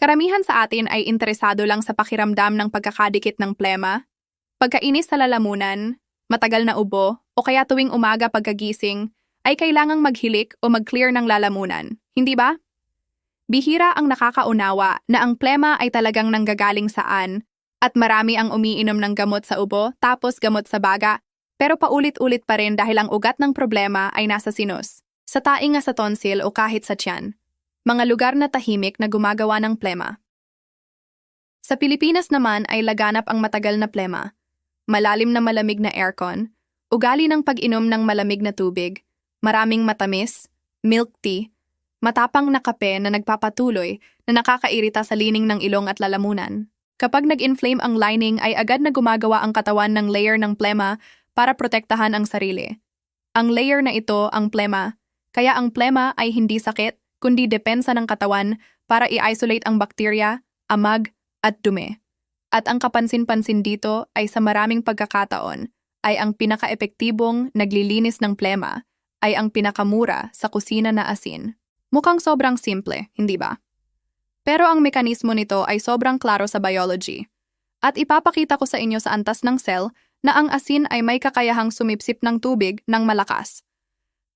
Karamihan sa atin ay interesado lang sa pakiramdam ng pagkakadikit ng plema, pagkainis sa lalamunan, matagal na ubo, o kaya tuwing umaga pagkagising, ay kailangang maghilik o mag-clear ng lalamunan, hindi ba? Bihira ang nakakaunawa na ang plema ay talagang nanggagaling saan at marami ang umiinom ng gamot sa ubo tapos gamot sa baga, pero paulit-ulit pa rin dahil ang ugat ng problema ay nasa sinus, sa tainga sa tonsil o kahit sa tiyan. Mga lugar na tahimik na gumagawa ng plema. Sa Pilipinas naman ay laganap ang matagal na plema, malalim na malamig na aircon, ugali ng pag-inom ng malamig na tubig, maraming matamis, milk tea, matapang na kape na nagpapatuloy na nakakairita sa lining ng ilong at lalamunan. Kapag nag-inflame ang lining ay agad na gumagawa ang katawan ng layer ng plema para protektahan ang sarili. Ang layer na ito ang plema, kaya ang plema ay hindi sakit, kundi depensa ng katawan para i-isolate ang bakterya, amag, at dumi. At ang kapansin-pansin dito ay sa maraming pagkakataon ay ang pinaka-epektibong naglilinis ng plema ay ang pinakamura sa kusina na asin. Mukhang sobrang simple, hindi ba? Pero ang mekanismo nito ay sobrang klaro sa biology. At ipapakita ko sa inyo sa antas ng cell na ang asin ay may kakayahang sumipsip ng tubig ng malakas.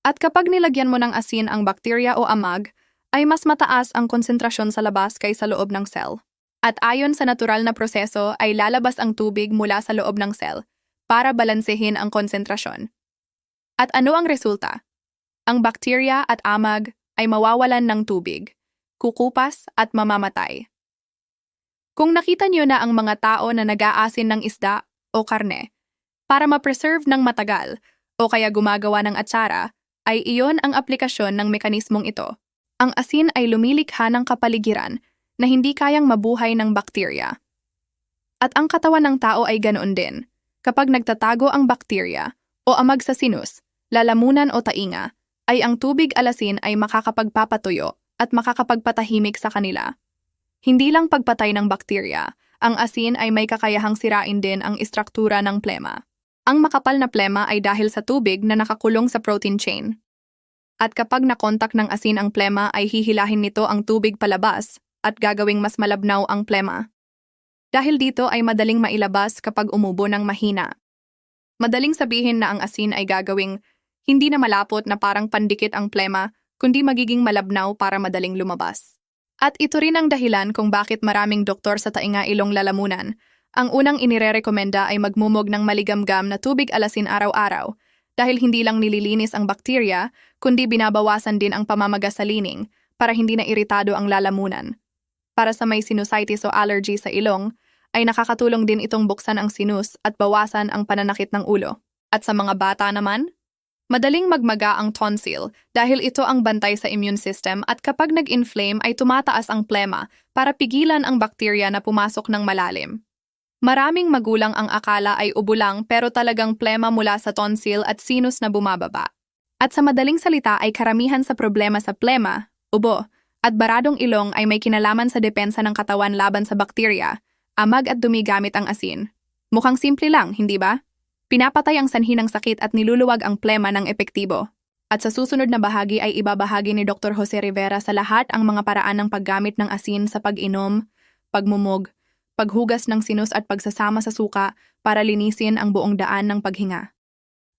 At kapag nilagyan mo ng asin ang bakterya o amag, ay mas mataas ang konsentrasyon sa labas kaysa loob ng cell. At ayon sa natural na proseso ay lalabas ang tubig mula sa loob ng cell para balansehin ang konsentrasyon. At ano ang resulta? Ang bakterya at amag ay mawawalan ng tubig, kukupas at mamamatay. Kung nakita niyo na ang mga tao na nag-aasin ng isda o karne para ma-preserve ng matagal o kaya gumagawa ng atsara, ay iyon ang aplikasyon ng mekanismong ito. Ang asin ay lumilikha ng kapaligiran na hindi kayang mabuhay ng bakterya. At ang katawan ng tao ay ganoon din. Kapag nagtatago ang bakterya o amag sa sinus, lalamunan o tainga, ay ang tubig alasin ay makakapagpapatuyo at makakapagpatahimik sa kanila. Hindi lang pagpatay ng bakterya, ang asin ay may kakayahang sirain din ang istruktura ng plema. Ang makapal na plema ay dahil sa tubig na nakakulong sa protein chain. At kapag nakontak ng asin ang plema ay hihilahin nito ang tubig palabas at gagawing mas malabnaw ang plema. Dahil dito ay madaling mailabas kapag umubo ng mahina. Madaling sabihin na ang asin ay gagawing hindi na malapot na parang pandikit ang plema, kundi magiging malabnaw para madaling lumabas. At ito rin ang dahilan kung bakit maraming doktor sa tainga ilong lalamunan, ang unang inirerekomenda ay magmumog ng maligamgam na tubig alasin araw-araw, dahil hindi lang nililinis ang bakterya, kundi binabawasan din ang pamamaga sa lining para hindi na iritado ang lalamunan. Para sa may sinusitis o allergy sa ilong, ay nakakatulong din itong buksan ang sinus at bawasan ang pananakit ng ulo. At sa mga bata naman, madaling magmaga ang tonsil dahil ito ang bantay sa immune system at kapag nag-inflame ay tumataas ang plema para pigilan ang bakterya na pumasok ng malalim. Maraming magulang ang akala ay ubo lang pero talagang plema mula sa tonsil at sinus na bumababa. At sa madaling salita ay karamihan sa problema sa plema, ubo, at baradong ilong ay may kinalaman sa depensa ng katawan laban sa bakterya, amag at dumi gamit ang asin. Mukhang simple lang, hindi ba? Pinapatay ang sanhi ng sakit at niluluwag ang plema ng epektibo. At sa susunod na bahagi ay ibabahagi ni Dr. Jose Rivera sa lahat ang mga paraan ng paggamit ng asin sa pag-inom, pagmumog, paghugas ng sinus at pagsasama sa suka para linisin ang buong daan ng paghinga.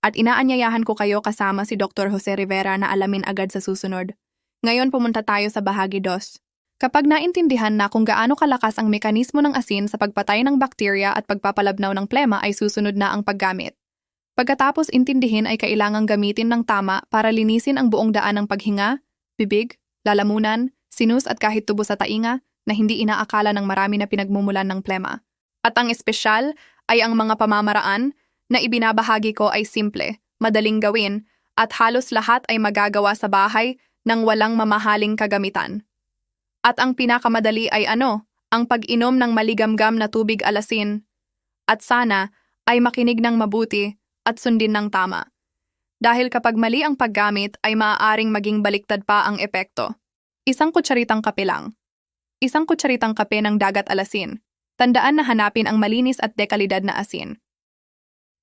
At inaanyayahan ko kayo kasama si Dr. Jose Rivera na alamin agad sa susunod. Ngayon pumunta tayo sa bahagi 2. Kapag naintindihan na kung gaano kalakas ang mekanismo ng asin sa pagpatay ng bakterya at pagpapalabnaw ng plema ay susunod na ang paggamit. Pagkatapos intindihin ay kailangang gamitin ng tama para linisin ang buong daan ng paghinga, bibig, lalamunan, sinus at kahit tubo sa tainga na hindi inaakala ng marami na pinagmumulan ng plema. At ang espesyal ay ang mga pamamaraan na ibinabahagi ko ay simple, madaling gawin, at halos lahat ay magagawa sa bahay ng walang mamahaling kagamitan. At ang pinakamadali ay ang pag-inom ng maligamgam na tubig alasin. At sana ay makinig ng mabuti at sundin ng tama. Dahil kapag mali ang paggamit ay maaaring maging baliktad pa ang epekto. Isang kutsaritang kape lang. Isang kutsaritang kape ng dagat alasin. Tandaan na hanapin ang malinis at dekalidad na asin.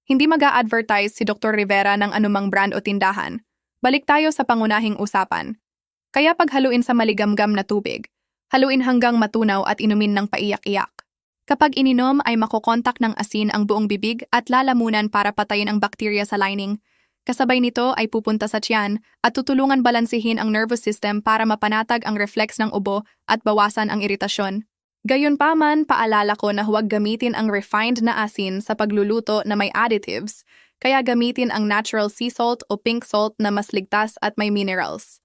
Hindi mag-a-advertise si Dr. Rivera ng anumang brand o tindahan. Balik tayo sa pangunahing usapan. Kaya paghaluin sa maligamgam na tubig, Haluin hanggang matunaw at inumin ng paiyak-iyak. Kapag ininom ay makokontak ng asin ang buong bibig at lalamunan para patayin ang bakterya sa lining. Kasabay nito ay pupunta sa tiyan at tutulungan balansihin ang nervous system para mapanatag ang reflex ng ubo at bawasan ang iritasyon. Gayunpaman, paalala ko na huwag gamitin ang refined na asin sa pagluluto na may additives, kaya gamitin ang natural sea salt o pink salt na mas ligtas at may minerals.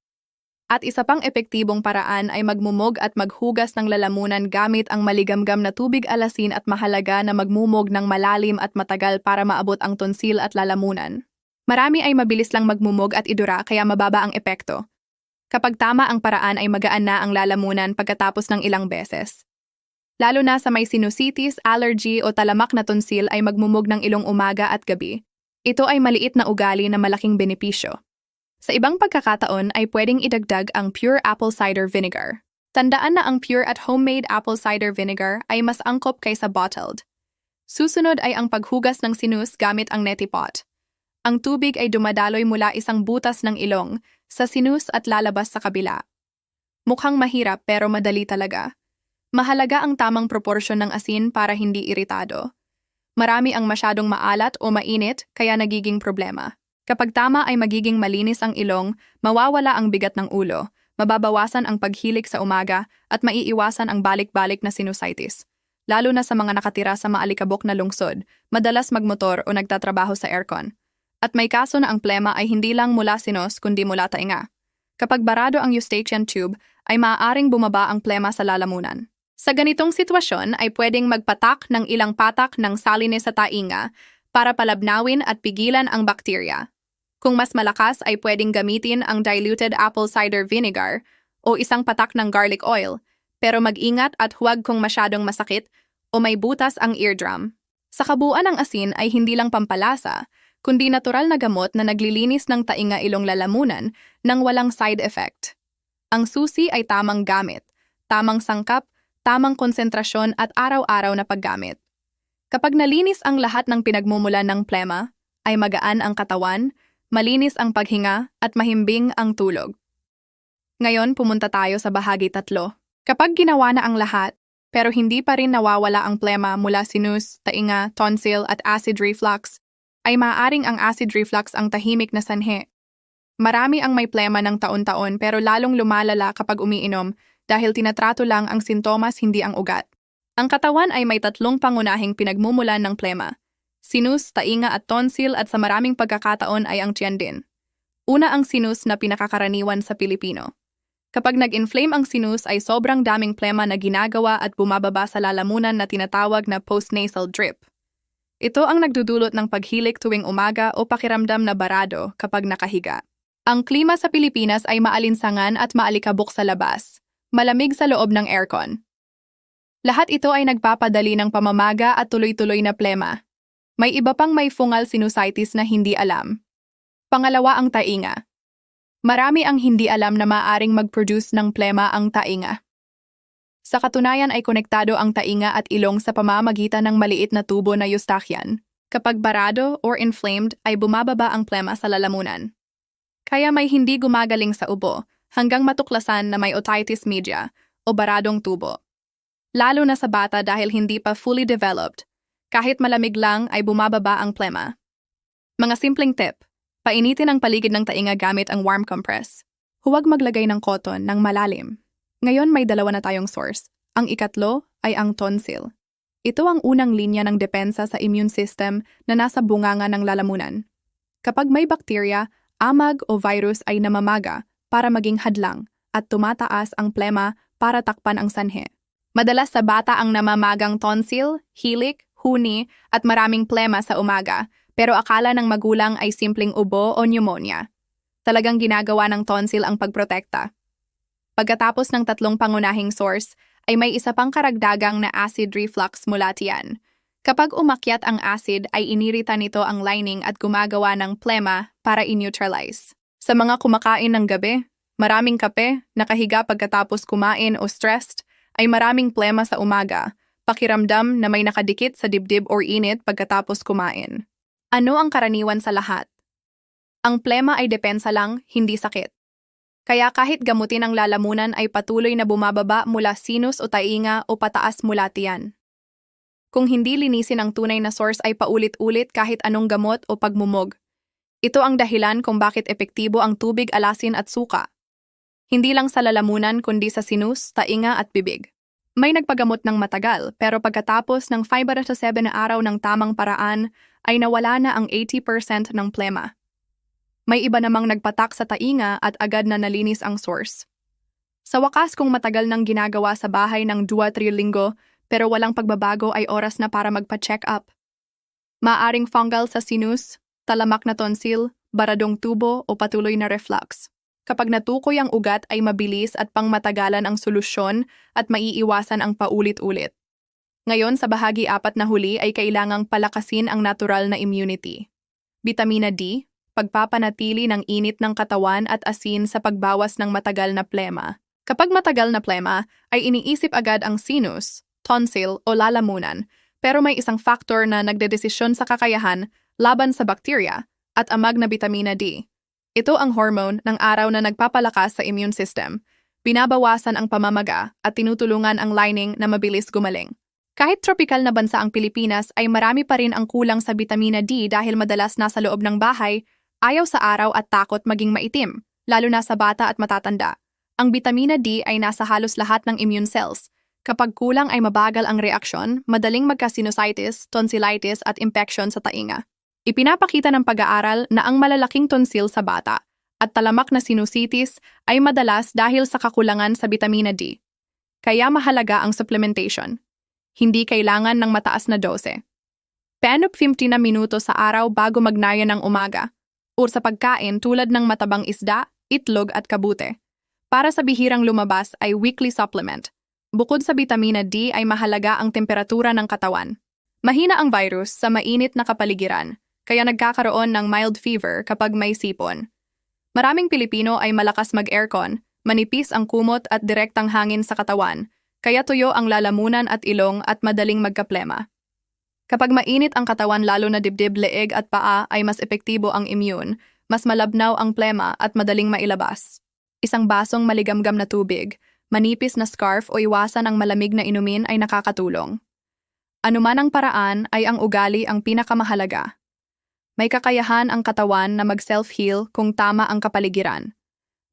At isa pang epektibong paraan ay magmumog at maghugas ng lalamunan gamit ang maligamgam na tubig alasin at mahalaga na magmumog ng malalim at matagal para maabot ang tonsil at lalamunan. Marami ay mabilis lang magmumog at idura kaya mababa ang epekto. Kapag tama ang paraan ay magaan na ang lalamunan pagkatapos ng ilang beses. Lalo na sa may sinusitis, allergy o talamak na tonsil ay magmumog ng ilong umaga at gabi. Ito ay maliit na ugali na malaking benepisyo. Sa ibang pagkakataon ay pwedeng idagdag ang pure apple cider vinegar. Tandaan na ang pure at homemade apple cider vinegar ay mas angkop kaysa bottled. Susunod ay ang paghugas ng sinus gamit ang neti pot. Ang tubig ay dumadaloy mula isang butas ng ilong sa sinus at lalabas sa kabila. Mukhang mahirap pero madali talaga. Mahalaga ang tamang proporsyon ng asin para hindi iritado. Marami ang masyadong maalat o mainit kaya nagiging problema. Kapag tama ay magiging malinis ang ilong, mawawala ang bigat ng ulo, mababawasan ang paghilik sa umaga at maiiwasan ang balik-balik na sinusitis. Lalo na sa mga nakatira sa maalikabok na lungsod, madalas magmotor o nagtatrabaho sa aircon. At may kaso na ang plema ay hindi lang mula sinus kundi mula tainga. Kapag barado ang eustachian tube, ay maaaring bumaba ang plema sa lalamunan. Sa ganitong sitwasyon ay pwedeng magpatak ng ilang patak ng salinis sa tainga para palabnawin at pigilan ang bakterya. Kung mas malakas ay pwedeng gamitin ang diluted apple cider vinegar o isang patak ng garlic oil, pero mag-ingat at huwag kung masyadong masakit o may butas ang eardrum. Sa kabuuan ng asin ay hindi lang pampalasa, kundi natural na gamot na naglilinis ng tainga ilong lalamunan nang walang side effect. Ang susi ay tamang gamit, tamang sangkap, tamang konsentrasyon at araw-araw na paggamit. Kapag nalinis ang lahat ng pinagmumulan ng plema, ay magaan ang katawan, malinis ang paghinga at mahimbing ang tulog. Ngayon, pumunta tayo sa bahagi 3. Kapag ginawa na ang lahat, pero hindi pa rin nawawala ang plema mula sinus, tainga, tonsil at acid reflux, ay maaaring ang acid reflux ang tahimik na sanhi. Marami ang may plema ng taon-taon pero lalong lumalala kapag umiinom dahil tinatrato lang ang sintomas hindi ang ugat. Ang katawan ay may 3 pangunahing pinagmumulan ng plema. Sinus, tainga at tonsil at sa maraming pagkakataon ay ang tiyan din. Una ang sinus na pinakakaraniwan sa Pilipino. Kapag nag-inflame ang sinus ay sobrang daming plema na ginagawa at bumababa sa lalamunan na tinatawag na postnasal drip. Ito ang nagdudulot ng paghilik tuwing umaga o pakiramdam na barado kapag nakahiga. Ang klima sa Pilipinas ay maalinsangan at maalikabok sa labas. Malamig sa loob ng aircon. Lahat ito ay nagpapadali ng pamamaga at tuloy-tuloy na plema. May iba pang may fungal sinusitis na hindi alam. Pangalawa ang tainga. Marami ang hindi alam na maaaring mag-produce ng plema ang tainga. Sa katunayan ay konektado ang tainga at ilong sa pamamagitan ng maliit na tubo na eustachian. Kapag barado or inflamed ay bumababa ang plema sa lalamunan. Kaya may hindi gumagaling sa ubo hanggang matuklasan na may otitis media o baradong tubo. Lalo na sa bata dahil hindi pa fully developed. Kahit malamig lang ay bumababa ang plema. Mga simpleng tip. Painitin ang paligid ng tainga gamit ang warm compress. Huwag maglagay ng cotton ng malalim. Ngayon may 2 na tayong source. Ang ikatlo ay ang tonsil. Ito ang unang linya ng depensa sa immune system na nasa bunganga ng lalamunan. Kapag may bakterya, amag o virus ay namamaga para maging hadlang at tumataas ang plema para takpan ang sanhi. Madalas sa bata ang namamagang tonsil, hilik, huni at maraming plema sa umaga, pero akala ng magulang ay simpleng ubo o pneumonia. Talagang ginagawa ng tonsil ang pagprotekta. Pagkatapos ng 3 pangunahing source, ay may isa pang karagdagang na acid reflux mula tiyan. Kapag umakyat ang acid ay inirita nito ang lining at gumagawa ng plema para i-neutralize. Sa mga kumakain ng gabi, maraming kape, nakahiga pagkatapos kumain o stressed, ay maraming plema sa umaga, pakiramdam na may nakadikit sa dibdib or init pagkatapos kumain. Ano ang karaniwan sa lahat? Ang plema ay depensa lang, hindi sakit. Kaya kahit gamutin ang lalamunan ay patuloy na bumababa mula sinus o tainga o pataas mula tiyan. Kung hindi linisin ang tunay na source ay paulit-ulit kahit anong gamot o pagmumog. Ito ang dahilan kung bakit epektibo ang tubig, alasin at suka. Hindi lang sa lalamunan kundi sa sinus, tainga at bibig. May nagpagamot ng matagal pero pagkatapos ng 5 to 7 na araw ng tamang paraan ay nawala na ang 80% ng plema. May iba namang nagpatak sa tainga at agad na nalinis ang source. Sa wakas kung matagal nang ginagawa sa bahay ng 2-3 linggo pero walang pagbabago ay oras na para magpa-check up. Maaring fungal sa sinus, talamak na tonsil, baradong tubo o patuloy na reflux. Kapag natukoy ang ugat ay mabilis at pangmatagalan ang solusyon at maiiwasan ang paulit-ulit. Ngayon sa bahagi 4 na huli ay kailangang palakasin ang natural na immunity. Bitamina D, pagpapanatili ng init ng katawan at asin sa pagbawas ng matagal na plema. Kapag matagal na plema, ay iniisip agad ang sinus, tonsil o lalamunan, pero may isang factor na nagdedesisyon sa kakayahan laban sa bakterya at amag na bitamina D. Ito ang hormone ng araw na nagpapalakas sa immune system, binabawasan ang pamamaga at tinutulungan ang lining na mabilis gumaling. Kahit tropikal na bansa ang Pilipinas ay marami pa rin ang kulang sa bitamina D dahil madalas nasa loob ng bahay, ayaw sa araw at takot maging maitim, lalo na sa bata at matatanda. Ang bitamina D ay nasa halos lahat ng immune cells. Kapag kulang ay mabagal ang reaksyon, madaling magka-sinusitis, tonsillitis at infection sa tainga. Ipinapakita ng pag-aaral na ang malalaking tonsil sa bata at talamak na sinusitis ay madalas dahil sa kakulangan sa bitamina D. Kaya mahalaga ang supplementation. Hindi kailangan ng mataas na dose. 10-15 na minuto sa araw bago magnaya ng umaga, o sa pagkain tulad ng matabang isda, itlog at kabute. Para sa bihirang lumabas ay weekly supplement. Bukod sa bitamina D ay mahalaga ang temperatura ng katawan. Mahina ang virus sa mainit na kapaligiran, kaya nagkakaroon ng mild fever kapag may sipon. Maraming Pilipino ay malakas mag-aircon, manipis ang kumot at direktang hangin sa katawan, kaya tuyo ang lalamunan at ilong at madaling magkaplema. Kapag mainit ang katawan lalo na dibdib, leeg at paa ay mas epektibo ang immune, mas malabnaw ang plema at madaling mailabas. Isang basong maligamgam na tubig, manipis na scarf o iwasan ang malamig na inumin ay nakakatulong. Anuman ang paraan ay ang ugali ang pinakamahalaga. May kakayahan ang katawan na mag-self-heal kung tama ang kapaligiran.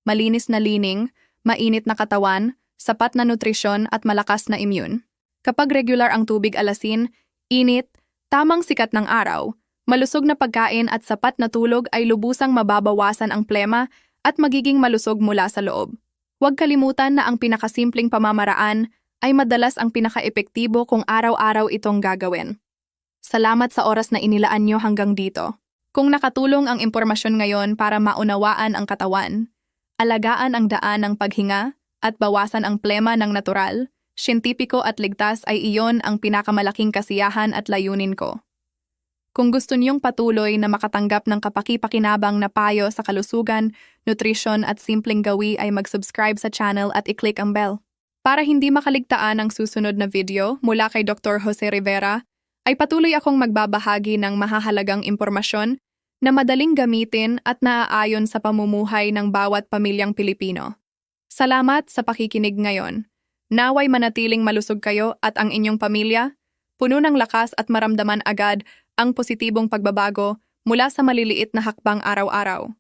Malinis na lining, mainit na katawan, sapat na nutrisyon at malakas na immune. Kapag regular ang tubig, alasin, init, tamang sikat ng araw, malusog na pagkain at sapat na tulog ay lubusang mababawasan ang plema at magiging malusog mula sa loob. Huwag kalimutan na ang pinakasimpleng pamamaraan ay madalas ang pinaka-epektibo kung araw-araw itong gagawin. Salamat sa oras na inilaan nyo hanggang dito. Kung nakatulong ang impormasyon ngayon para maunawaan ang katawan, alagaan ang daan ng paghinga at bawasan ang plema ng natural, siyentipiko at ligtas ay iyon ang pinakamalaking kasiyahan at layunin ko. Kung gusto niyong patuloy na makatanggap ng kapaki-pakinabang na payo sa kalusugan, nutrisyon at simpleng gawi ay mag-subscribe sa channel at i-click ang bell. Para hindi makaligtaan ang susunod na video mula kay Dr. Jose Rivera, ay patuloy akong magbabahagi ng mahahalagang impormasyon na madaling gamitin at naaayon sa pamumuhay ng bawat pamilyang Pilipino. Salamat sa pakikinig ngayon. Naway manatiling malusog kayo at ang inyong pamilya, puno ng lakas at maramdaman agad ang positibong pagbabago mula sa maliliit na hakbang araw-araw.